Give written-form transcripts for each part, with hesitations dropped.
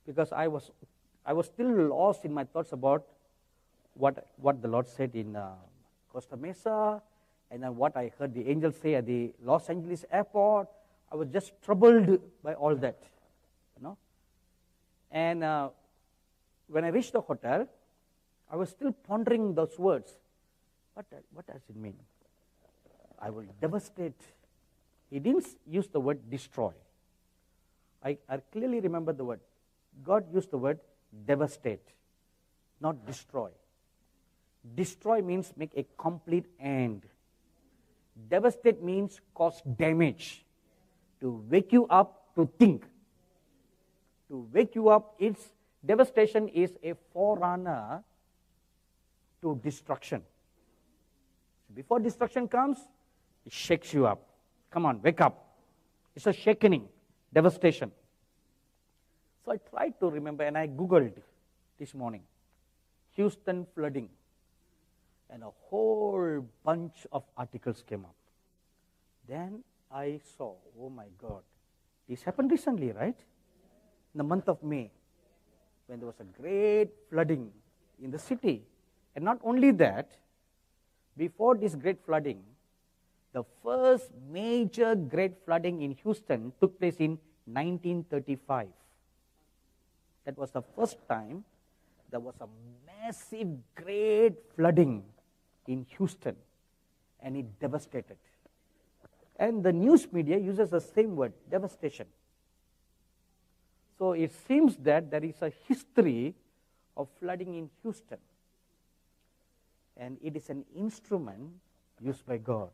because I was still lost in my thoughts about what the Lord said in Costa Mesa, and then what I heard the angels say at the Los Angeles airport. I was just troubled by all that, And when I reached the hotel, I was still pondering those words. What does it mean? I will devastate. He didn't use the word destroy. I clearly remember the word. God used the word devastate, not destroy. Destroy means make a complete end. Devastate means cause damage. To wake you up to think. To wake you up, devastation is a forerunner to destruction. Before destruction comes, it shakes you up. Come on, wake up. It's a shaking, devastation. So I tried to remember, and I Googled this morning, Houston flooding. And a whole bunch of articles came up. Then I saw, oh my God, this happened recently, right? In the month of May, when there was a great flooding in the city. And not only that, before this great flooding, the first major great flooding in Houston took place in 1935. That was the first time there was a massive, great flooding in Houston, and it devastated. And the news media uses the same word, devastation. So it seems that there is a history of flooding in Houston, and it is an instrument used by God.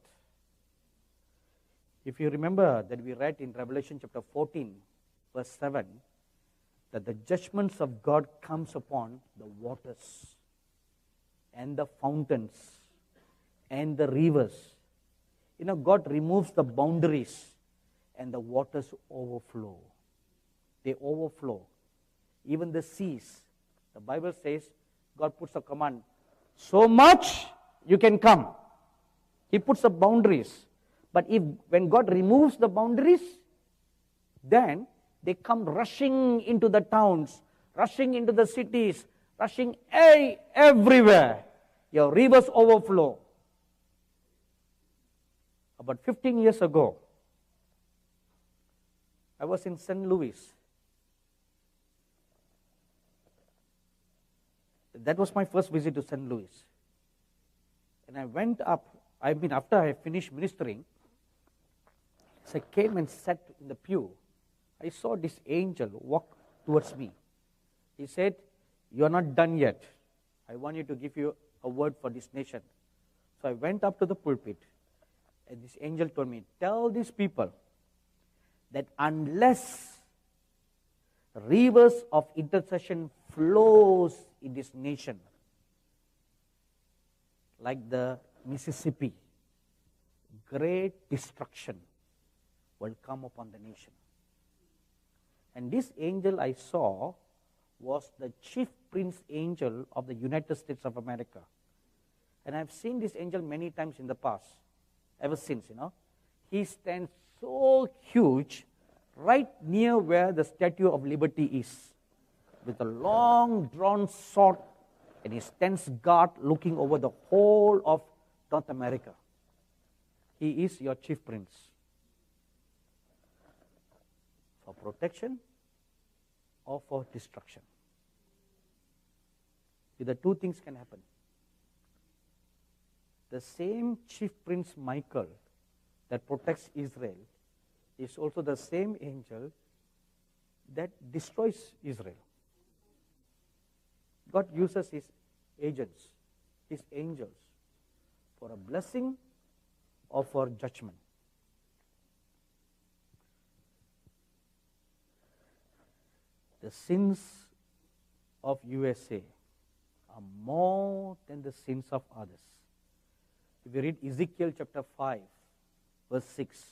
If you remember that we read in Revelation chapter 14, verse 7, that the judgments of God comes upon the waters and the fountains and the rivers. God removes the boundaries and the waters overflow. They overflow. Even the seas. The Bible says God puts a command, so much you can come. He puts the boundaries. But when God removes the boundaries, then they come rushing into the towns, rushing into the cities, rushing everywhere. Your rivers overflow. About 15 years ago, I was in St. Louis. That was my first visit to St. Louis. And I went up, after I finished ministering, as I came and sat in the pew, I saw this angel walk towards me. He said, "You are not done yet. I want you to give you a word for this nation." So I went up to the pulpit, and this angel told me, "Tell these people that unless rivers of intercession flows in this nation, like the Mississippi, great destruction will come upon the nation." And this angel I saw was the chief prince angel of the United States of America. And I've seen this angel many times in the past, ever since, He stands so huge right near where the Statue of Liberty is, with a long drawn sword, and he stands guard looking over the whole of North America. He is your chief prince. For protection or for destruction. The two things can happen. The same chief prince Michael that protects Israel is also the same angel that destroys Israel. God uses his agents, his angels, for a blessing or for judgment. The sins of USA are more than the sins of others. If you read Ezekiel chapter 5, verse 6,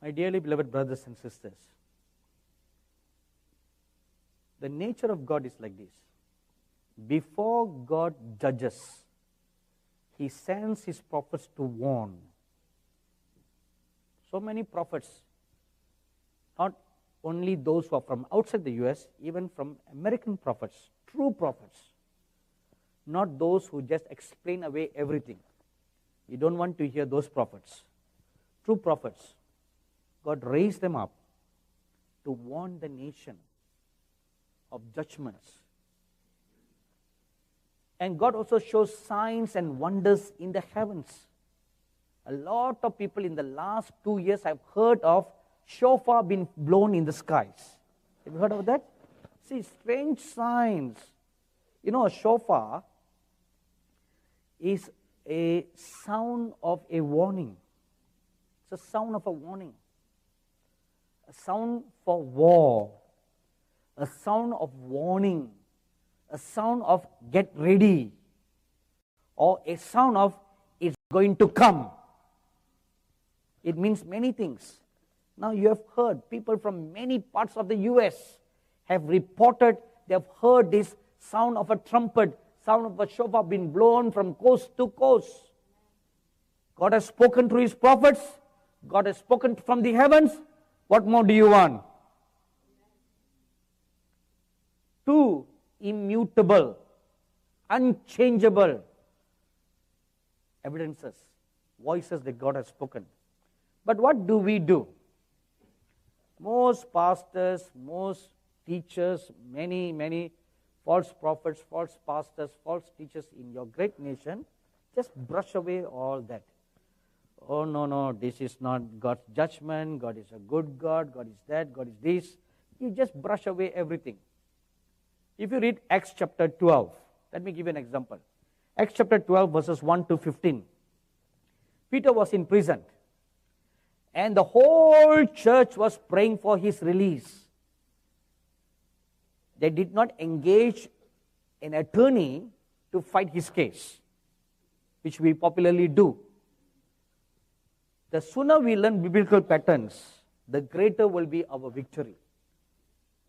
my dearly beloved brothers and sisters, the nature of God is like this. Before God judges, he sends his prophets to warn. So many prophets, not only those who are from outside the US, even from American prophets, true prophets, not those who just explain away everything. We don't want to hear those prophets. True prophets, God raised them up to warn the nation of judgments. And God also shows signs and wonders in the heavens. A lot of people in the last 2 years have heard of shofar being blown in the skies. Have you heard of that? See, strange signs. You know, a shofar is a sound of a warning. It's a sound of a warning. A sound for war. A sound of warning. A sound of get ready. Or a sound of it's going to come. It means many things. Now you have heard, people from many parts of the US have reported they have heard this sound of a trumpet, sound of a shofar being blown from coast to coast. God has spoken through His prophets. God has spoken from the heavens. What more do you want? Two immutable, unchangeable evidences, voices that God has spoken. But what do we do? Most pastors, most teachers, many false prophets, false pastors, false teachers in your great nation just brush away all that. Oh, no, this is not God's judgment. God is a good God. God is that. God is this. You just brush away everything. If you read Acts chapter 12, let me give you an example. Acts chapter 12 verses 1 to 15. Peter was in prison. And the whole church was praying for his release. They did not engage an attorney to fight his case, which we popularly do. The sooner we learn biblical patterns, the greater will be our victory.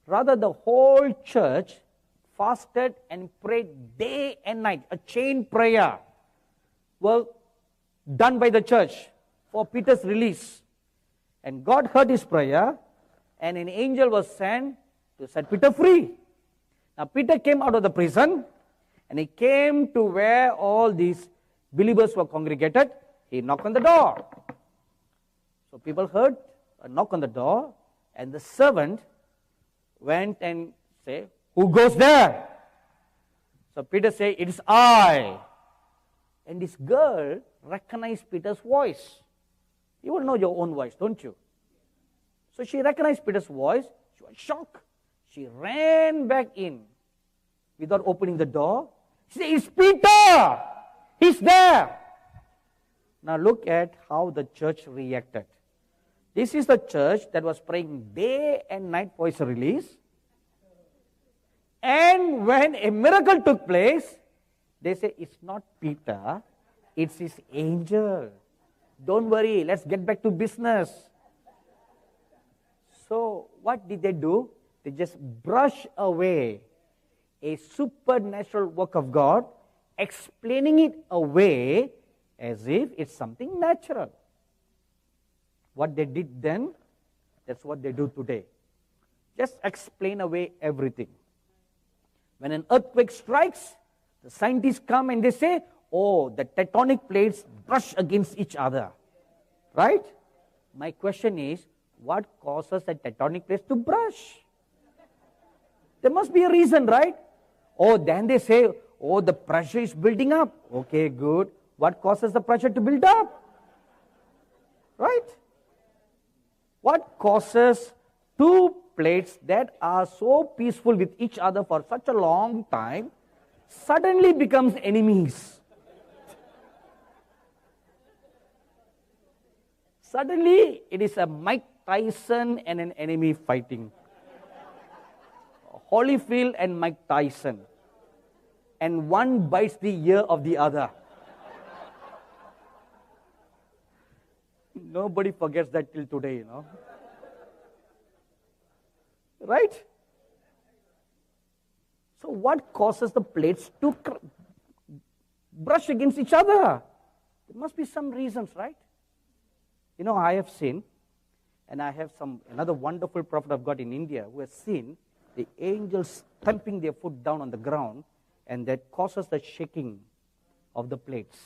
Rather, the whole church fasted and prayed day and night. A chain prayer was done by the church for Peter's release. And God heard his prayer, and an angel was sent to set Peter free. Now Peter came out of the prison, and he came to where all these believers were congregated. He knocked on the door. So people heard a knock on the door, and the servant went and said, "Who goes there?" So Peter said, "It is I." And this girl recognized Peter's voice. You will know your own voice, don't you? So she recognized Peter's voice. She was shocked. She ran back in without opening the door. She said, "It's Peter! He's there!" Now look at how the church reacted. This is the church that was praying day and night for his release. And when a miracle took place, they say, "It's not Peter, it's his angel. Don't worry, let's get back to business." So what did they do? They just brush away a supernatural work of God, explaining it away as if it's something natural. What they did then, that's what they do today. Just explain away everything. When an earthquake strikes, the scientists come and they say, "Oh, the tectonic plates brush against each other." Right? My question is, what causes the tectonic plates to brush? There must be a reason, right? Oh, then they say, "Oh, the pressure is building up." Okay, good. What causes the pressure to build up? Right? What causes two plates that are so peaceful with each other for such a long time suddenly becomes enemies? Suddenly, it is a Mike Tyson and an enemy fighting. Holyfield and Mike Tyson. And one bites the ear of the other. Nobody forgets that till today, you know. Right? So what causes the plates to brush against each other? There must be some reasons, right? You know, I have seen And I have another wonderful prophet of God in India who has seen the angels stamping their foot down on the ground, and that causes the shaking of the plates.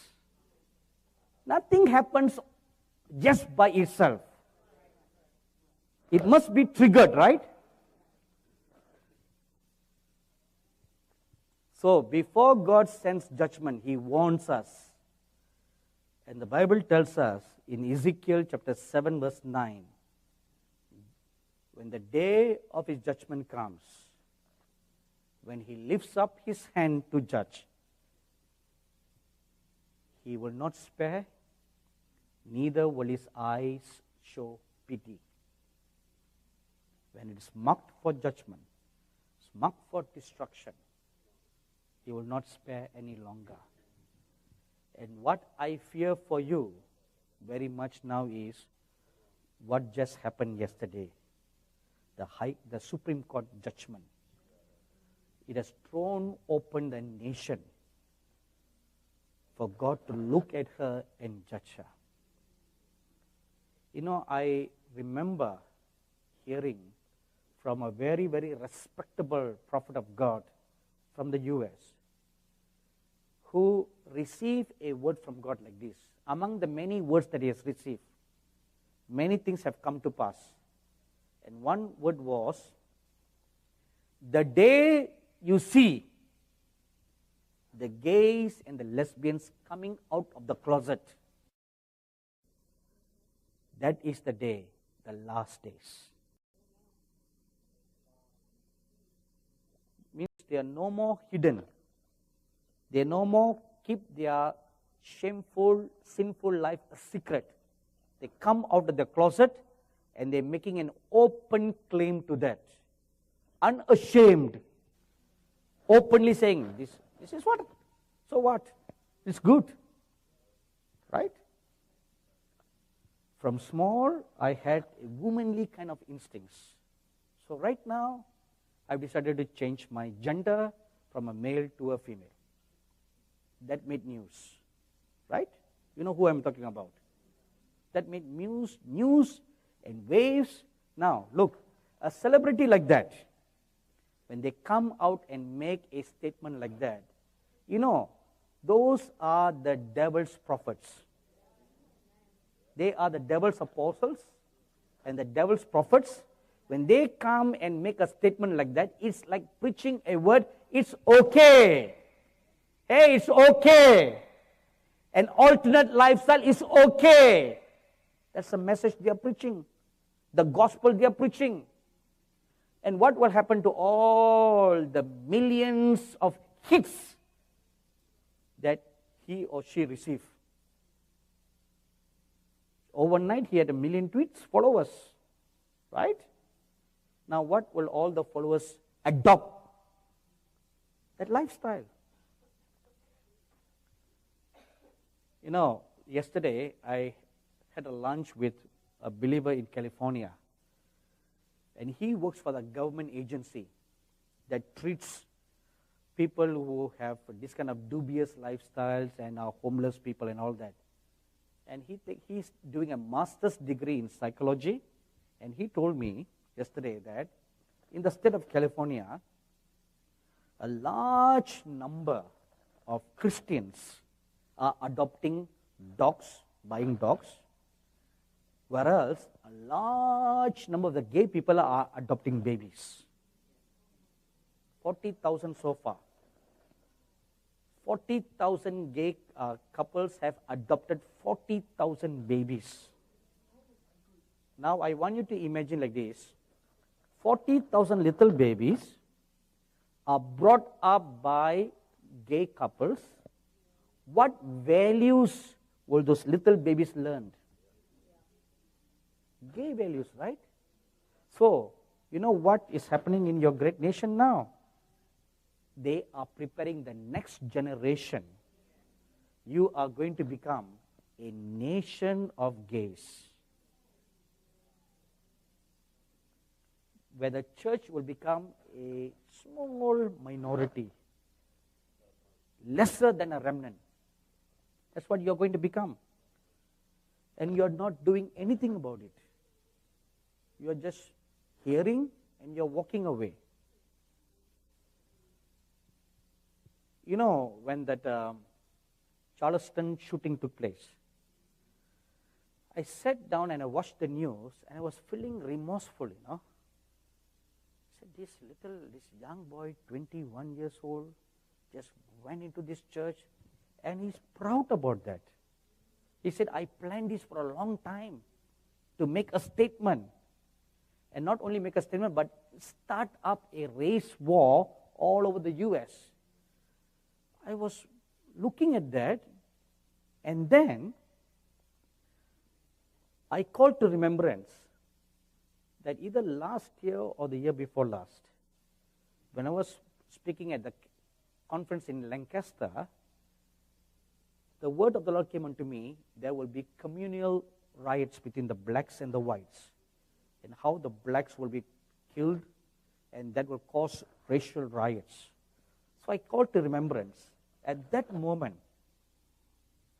Nothing happens just by itself. It must be triggered, right? So before God sends judgment, He warns us. And the Bible tells us in Ezekiel chapter 7 verse 9, when the day of His judgment comes, when He lifts up His hand to judge, He will not spare, neither will His eyes show pity. When it is marked for judgment, it's marked for destruction, He will not spare any longer. And what I fear for you very much now is what just happened yesterday, the Supreme Court judgment. It has thrown open the nation for God to look at her and judge her. You know, I remember hearing from a very, very respectable prophet of God from the US who received a word from God like this. Among the many words that he has received, many things have come to pass. And one word was, the day you see the gays and the lesbians coming out of the closet, that is the day, the last days. Means they are no more hidden. They no more keep their shameful, sinful life a secret. They come out of the closet and they're making an open claim to that. Unashamed. Openly saying, this is what? So what? It's good. Right? From small, I had a womanly kind of instincts. So right now, I've decided to change my gender from a male to a female. That made news. Right? You know who I'm talking about. That made news and waves. Now, look, a celebrity like that, when they come out and make a statement like that, you know, those are the devil's prophets. They are the devil's apostles and the devil's prophets. When they come and make a statement like that, it's like preaching a word, it's okay. Hey, it's okay. An alternate lifestyle is okay. That's the message they are preaching. The gospel they are preaching. And what will happen to all the millions of hits that he or she received? Overnight, he had 1 million tweets, followers. Right? Now, what will all the followers adopt? That lifestyle. You know, yesterday I had a lunch with a believer in California, and he works for the government agency that treats people who have this kind of dubious lifestyles and are homeless people and all that. And he's doing a master's degree in psychology, and he told me yesterday that in the state of California, a large number of Christians are adopting dogs, buying dogs, whereas a large number of the gay people are adopting babies. 40,000 so far. 40,000 gay couples have adopted 40,000 babies. Now I want you to imagine like this. 40,000 little babies are brought up by gay couples. What values will those little babies learn? Gay values, right? So, you know what is happening in your great nation now? They are preparing the next generation. You are going to become a nation of gays, where the church will become a small minority, lesser than a remnant. That's what you're going to become. And you're not doing anything about it. You are just hearing and you're walking away. You know, when that Charleston shooting took place, I sat down and I watched the news and I was feeling remorseful, I said, this young boy, 21 years old, just went into this church and he's proud about that. He said, I planned this for a long time to make a statement. And not only make a statement, but start up a race war all over the U.S. I was looking at that, and then I called to remembrance that either last year or the year before last, when I was speaking at the conference in Lancaster, the word of the Lord came unto me, there will be communal riots between the blacks and the whites, and how the blacks will be killed, and that will cause racial riots. So I called to remembrance. At that moment,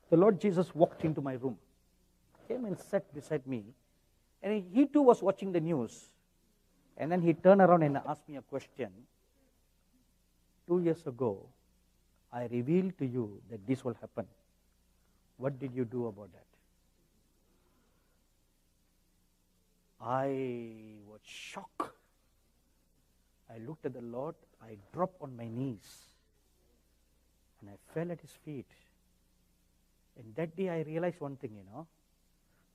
the Lord Jesus walked into my room, came and sat beside me, and he too was watching the news. And then he turned around and asked me a question. 2 years ago, I revealed to you that this will happen. What did you do about that? I was shocked. I looked at the Lord, I dropped on my knees, and I fell at his feet. And that day I realized one thing,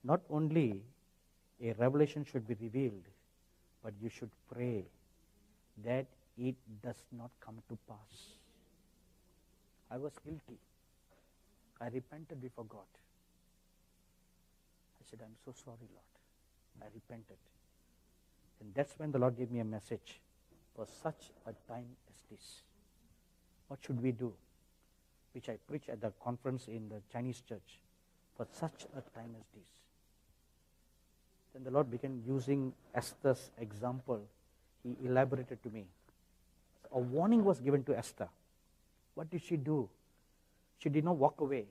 not only a revelation should be revealed, but you should pray that it does not come to pass. I was guilty. I repented before God. I said, I'm so sorry, Lord. I repented. And that's when the Lord gave me a message for such a time as this. What should we do? Which I preached at the conference in the Chinese church. For such a time as this. Then the Lord began using Esther's example. He elaborated to me. A warning was given to Esther. What did she do? She did not walk away.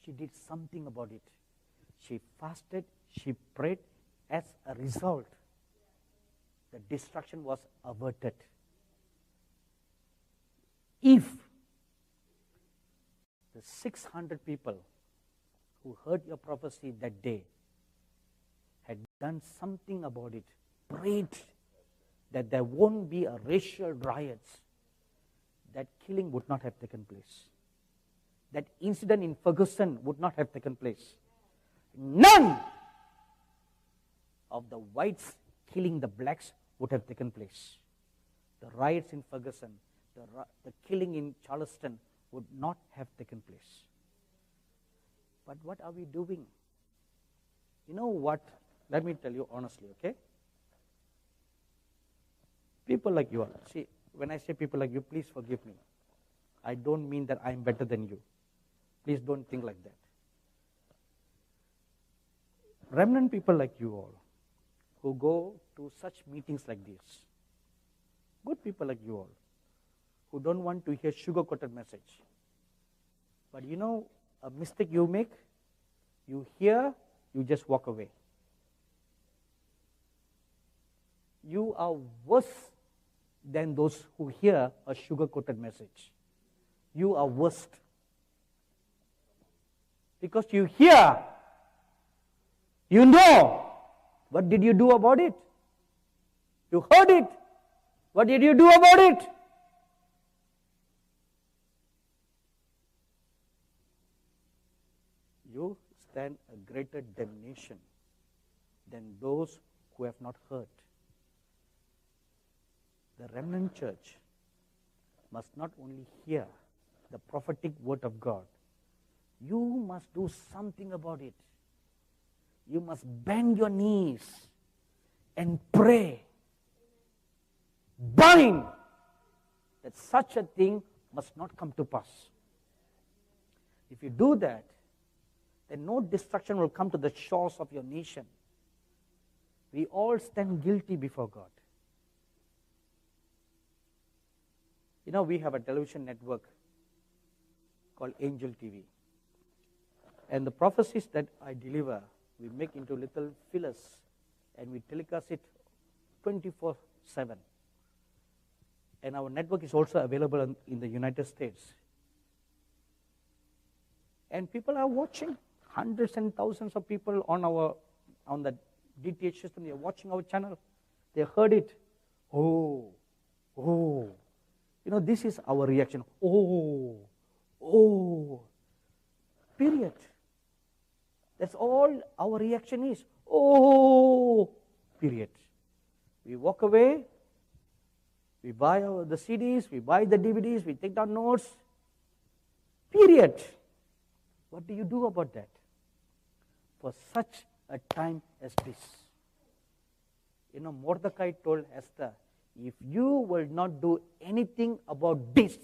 She did something about it. She fasted, she prayed. As a result, the destruction was averted. If the 600 people who heard your prophecy that day had done something about it, prayed that there won't be a racial riots, that killing would not have taken place. That incident in Ferguson would not have taken place. None of the whites killing the blacks would have taken place. The riots in Ferguson, the killing in Charleston would not have taken place. But what are we doing? You know what? Let me tell you honestly, okay? People like you all. See, when I say people like you, please forgive me. I don't mean that I'm better than you. Please don't think like that. Remnant people like you all, who go to such meetings like this, good people like you all, who don't want to hear sugar-coated message. But you know a mistake you make? You hear, you just walk away. You are worse than those who hear a sugar-coated message. You are worst. Because you hear, you know, what did you do about it? You heard it. What did you do about it? You stand a greater damnation than those who have not heard. The remnant church must not only hear the prophetic word of God, you must do something about it. You must bend your knees and pray. Bind that such a thing must not come to pass. If you do that, then no destruction will come to the shores of your nation. We all stand guilty before God. You know, we have a television network called Angel TV. And the prophecies that I deliver, we make into little fillers and we telecast it 24/7. And our network is also available in the United States. And people are watching. Hundreds and thousands of people on the DTH system, they are watching our channel. They heard it. Oh. This is our reaction. Oh. Period. That's all our reaction is. Oh. Period. We walk away. We buy the CDs. We buy the DVDs. We take down notes. Period. What do you do about that? For such a time as this. Mordecai told Esther, if you will not do anything about this,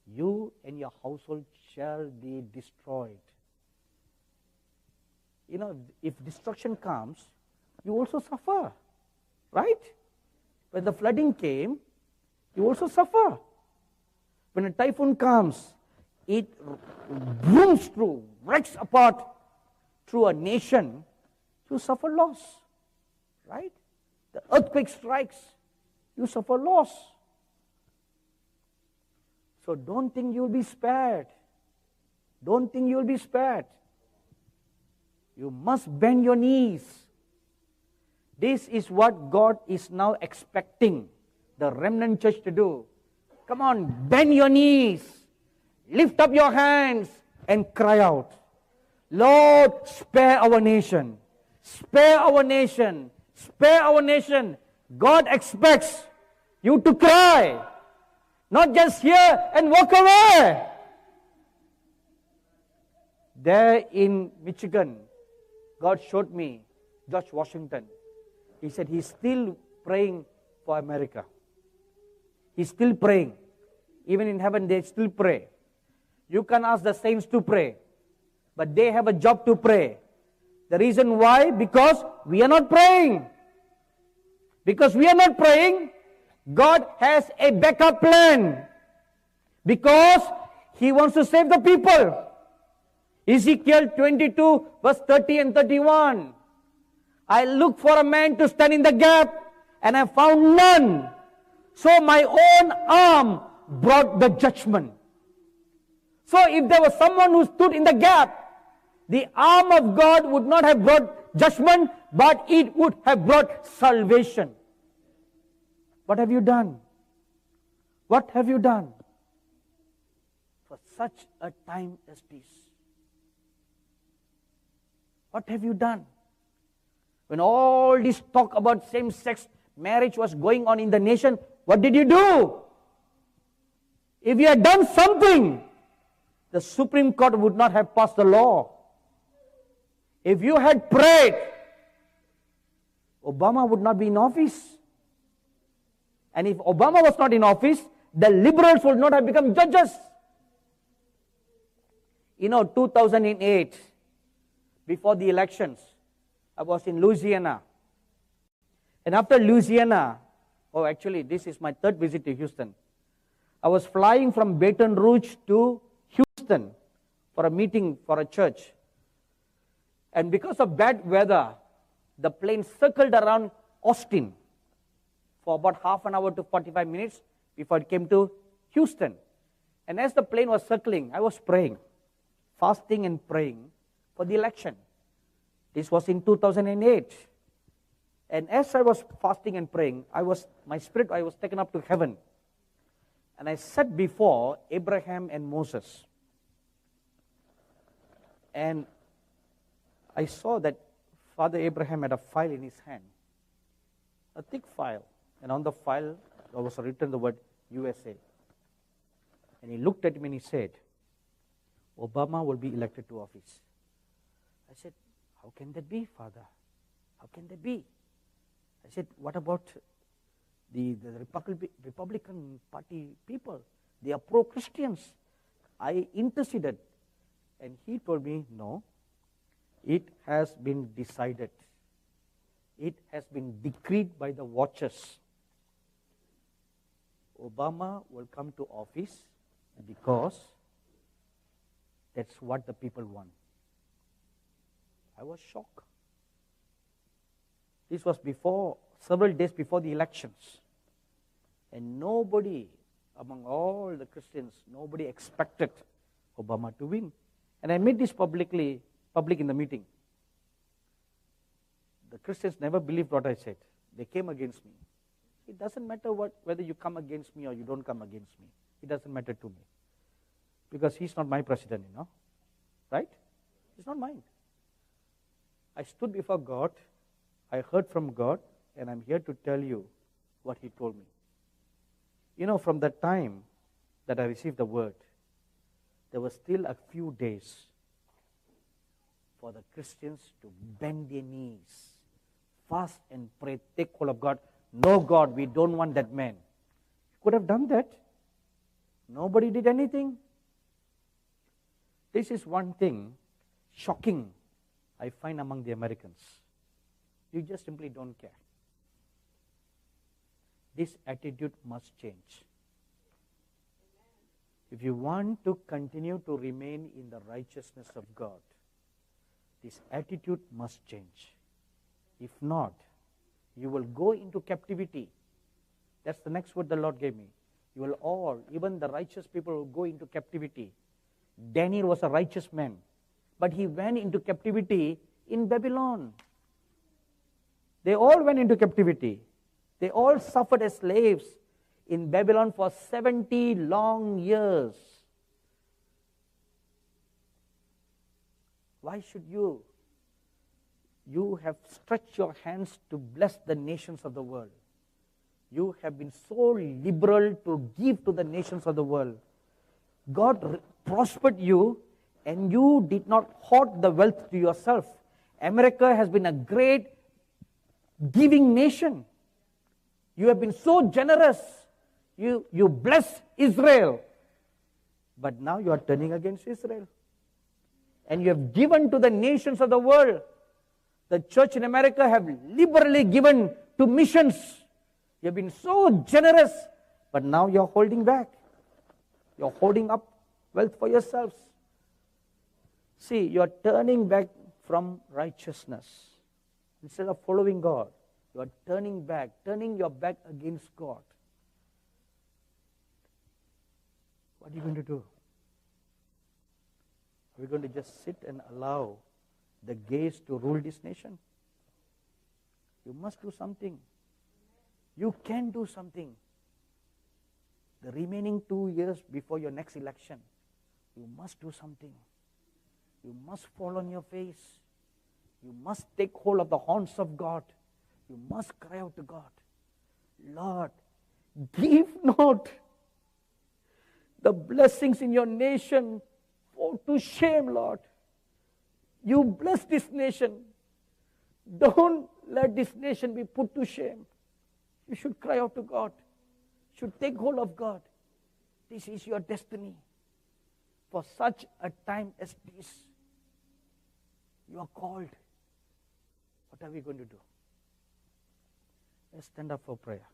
you and your household shall be destroyed. If destruction comes, you also suffer. Right? When the flooding came, you also suffer. When a typhoon comes, it brooms through, wrecks apart through a nation, you suffer loss. Right? The earthquake strikes, you suffer loss. So don't think you'll be spared. Don't think you'll be spared. You must bend your knees. This is what God is now expecting the remnant church to do. Come on, bend your knees. Lift up your hands and cry out. Lord, spare our nation. Spare our nation. Spare our nation. God expects you to cry. Not just hear and walk away. There in Michigan, God showed me George Washington. He said he's still praying for America. He's still praying. Even in heaven, they still pray. You can ask the saints to pray, but they have a job to pray. The reason why? Because we are not praying. Because we are not praying, God has a backup plan. Because He wants to save the people. Ezekiel 22 verse 30 and 31. I looked for a man to stand in the gap, and I found none. So my own arm brought the judgment. So if there was someone who stood in the gap, the arm of God would not have brought judgment, but it would have brought salvation. What have you done? What have you done for such a time as this? What have you done? When all this talk about same-sex marriage was going on in the nation, what did you do? If you had done something, the Supreme Court would not have passed the law. If you had prayed, Obama would not be in office. And if Obama was not in office, the liberals would not have become judges. 2008, before the elections, I was in Louisiana. And after Louisiana, actually this is my third visit to Houston. I was flying from Baton Rouge to Houston for a meeting for a church. And because of bad weather, the plane circled around Austin for about half an hour to 45 minutes before it came to Houston. And as the plane was circling, I was praying, fasting and praying for the election. This was in 2008. And as I was fasting and praying, I was taken up to heaven. And I sat before Abraham and Moses. And I saw that Father Abraham had a file in his hand, a thick file. And on the file, there was written the word USA. And he looked at me and he said, Obama will be elected to office. I said, how can that be, Father? How can that be? I said, what about the Republican Party people? They are pro-Christians. I interceded. And he told me, no, it has been decided. It has been decreed by the watchers. Obama will come to office because that's what the people want. I was shocked. This was several days before the elections. And nobody, among all the Christians, nobody expected Obama to win. And I made this public in the meeting. The Christians never believed what I said. They came against me. It doesn't matter whether you come against me or you don't come against me. It doesn't matter to me. Because he's not my president, Right? He's not mine. I stood before God, I heard from God, and I'm here to tell you what he told me. From the time that I received the word, there were still a few days for the Christians to bend their knees, fast and pray, take hold of God. No, God, we don't want that man. Could have done that. Nobody did anything. This is one thing shocking I find among the Americans. You just simply don't care. This attitude must change. If you want to continue to remain in the righteousness of God, this attitude must change. If not, you will go into captivity. That's the next word the Lord gave me. You will all, even the righteous people, will go into captivity. Daniel was a righteous man, but he went into captivity in Babylon. They all went into captivity. They all suffered as slaves in Babylon for 70 long years. Why should you? You have stretched your hands to bless the nations of the world. You have been so liberal to give to the nations of the world. God prospered you, and you did not hoard the wealth to yourself. America has been a great giving nation. You have been so generous. You bless Israel. But now you are turning against Israel. And you have given to the nations of the world. The church in America have liberally given to missions. You have been so generous, but now you are holding back. You are holding up wealth for yourselves. See, you are turning back from righteousness. Instead of following God, you are turning your back against God. What are you going to do? Are we going to just sit and allow the gays to rule this nation? You must do something. You can do something. The remaining 2 years before your next election, you must do something. You must fall on your face. You must take hold of the horns of God. You must cry out to God, Lord, give not the blessings in your nation to shame, Lord. You bless this nation. Don't let this nation be put to shame. You should cry out to God. You should take hold of God. This is your destiny. For such a time as this, you are called. What are we going to do? Let's stand up for prayer.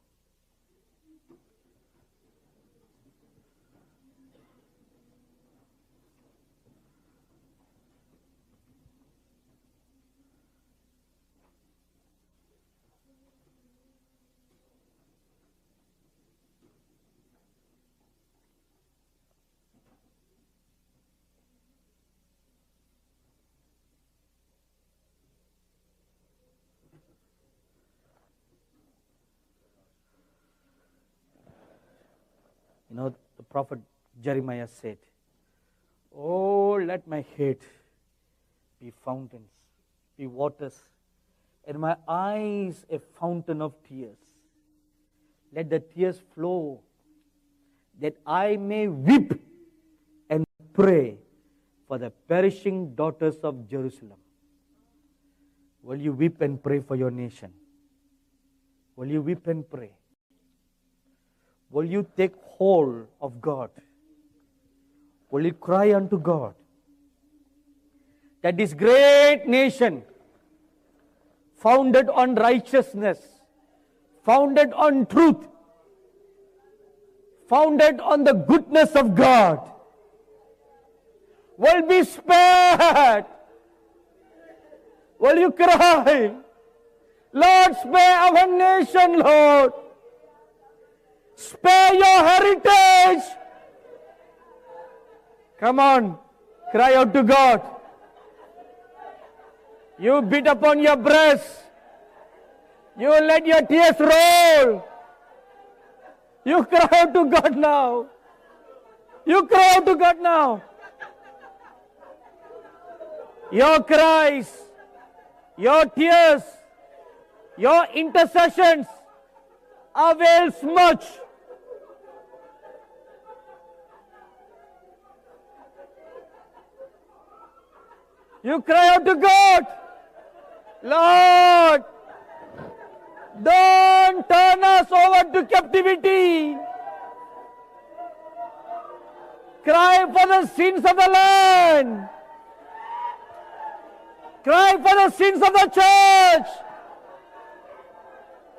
The prophet Jeremiah said, oh, let my head be fountains, be waters, and my eyes a fountain of tears. Let the tears flow, that I may weep and pray for the perishing daughters of Jerusalem. Will you weep and pray for your nation? Will you weep and pray? Will you take hold of God? Will you cry unto God that this great nation, founded on righteousness, founded on truth, founded on the goodness of God, will be spared? Will you cry? Lord, spare our nation, Lord. Spare your heritage. Come on, cry out to God. You beat upon your breast. You let your tears roll. You cry out to God now. You cry out to God now. Your cries, your tears, your intercessions avails much. You cry out to God. Lord, don't turn us over to captivity. Cry for the sins of the land. Cry for the sins of the church.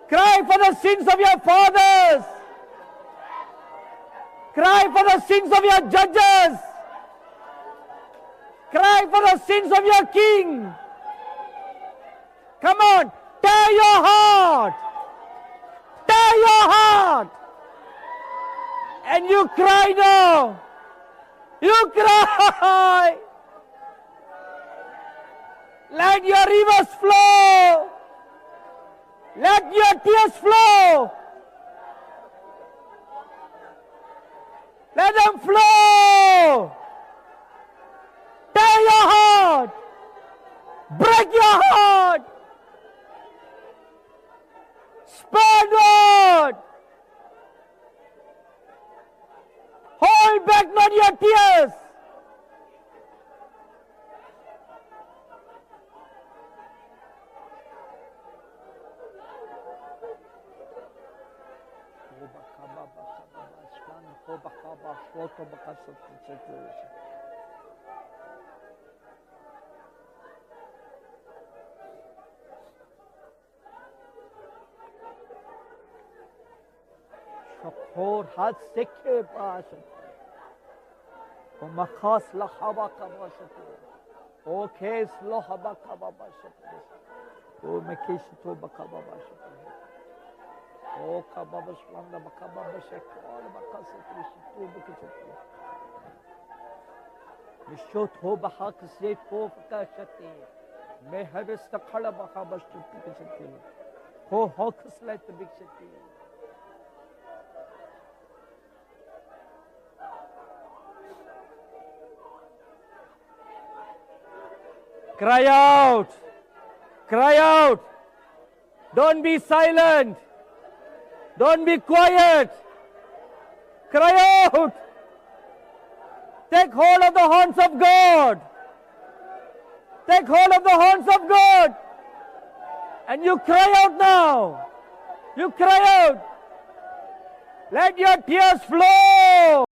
Cry for the sins of your fathers. Cry for the sins of your judges. Cry for the sins of your king. Come on, tear your heart. Tear your heart. And you cry now. You cry. Let your rivers flow. Let your tears flow. Let them flow. Tear your heart. Break your heart. Spare not. Hold back not your tears. شخور حد سکه باشد و مخاص لحبا کباشد او کیس لحبا کبا باشد او مکیش تو بکبا باشد او کبا بشلند بکبا باشد کار بکاسد ریشی تو بکشد مشو تو بحاک سی تو بکاشد مهر استقل بخا باشد بکشد هو حاکس لیت بکشد Cry out. Cry out. Don't be silent. Don't be quiet. Cry out. Take hold of the horns of God. Take hold of the horns of God. And you cry out now. You cry out. Let your tears flow.